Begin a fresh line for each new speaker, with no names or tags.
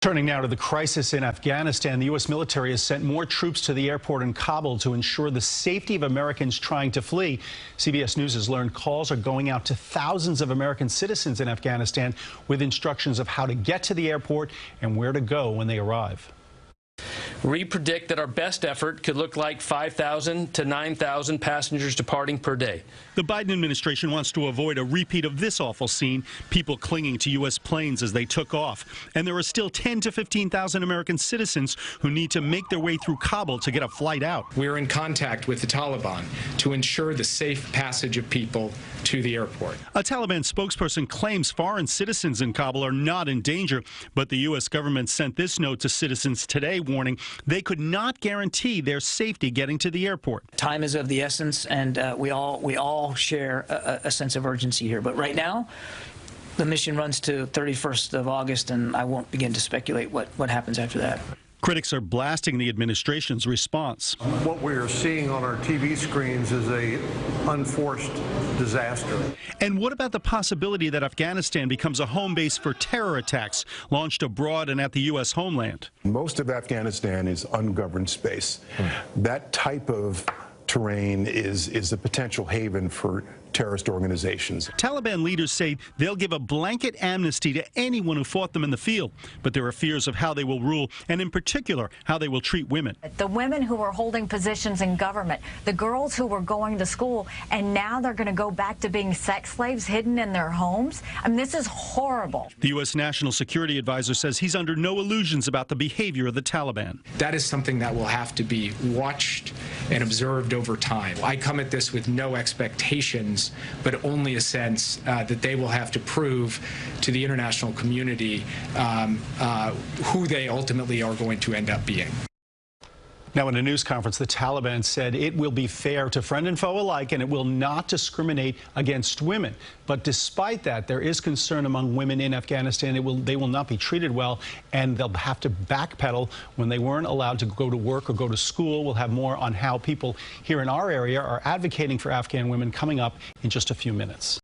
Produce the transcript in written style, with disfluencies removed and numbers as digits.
Turning now to the crisis in Afghanistan, the U.S. military has sent more troops to the airport in Kabul to ensure the safety of Americans trying to flee. CBS News has learned calls are going out to thousands of American citizens in Afghanistan with instructions of how to get to the airport and where to go when they arrive.
We predict that our best effort could look like 5,000 to 9,000 passengers departing per day.
The Biden administration wants to avoid a repeat of this awful scene, people clinging to U.S. planes as they took off. And there are still 10 to 15,000 American citizens who need to make their way through Kabul to get a flight out.
We are in contact with the Taliban to ensure the safe passage of people to the airport.
A Taliban spokesperson claims foreign citizens in Kabul are not in danger, but the U.S. government sent this note to citizens today warning they could not guarantee their safety getting to the airport.
Time is of the essence, and we all share a sense of urgency here. But right now, the mission runs to 31st of August, and I won't begin to speculate what happens after that.
Critics are blasting the administration's response.
What we are seeing on our TV screens is a unforced disaster.
And what about the possibility that Afghanistan becomes a home base for terror attacks launched abroad and at the U.S. homeland?
Most of Afghanistan is ungoverned space. That type of terrain is a potential haven for terrorist organizations.
Taliban leaders say they'll give a blanket amnesty to anyone who fought them in the field, but there are fears of how they will rule, and in particular, how they will treat women.
The women who were holding positions in government, the girls who were going to school, and now they're going to go back to being sex slaves hidden in their homes. I mean, this is horrible.
The U.S. National Security Advisor says he's under no illusions about the behavior of the Taliban.
That is something that will have to be watched and observed over time. I come at this with no expectations, but only a sense that they will have to prove to the international community who they ultimately are going to end up being.
Now, in a news conference, the Taliban said it will be fair to friend and foe alike, and it will not discriminate against women. But despite that, there is concern among women in Afghanistan. They will not be treated well, and they'll have to backpedal when they weren't allowed to go to work or go to school. We'll have more on how people here in our area are advocating for Afghan women coming up in just a few minutes.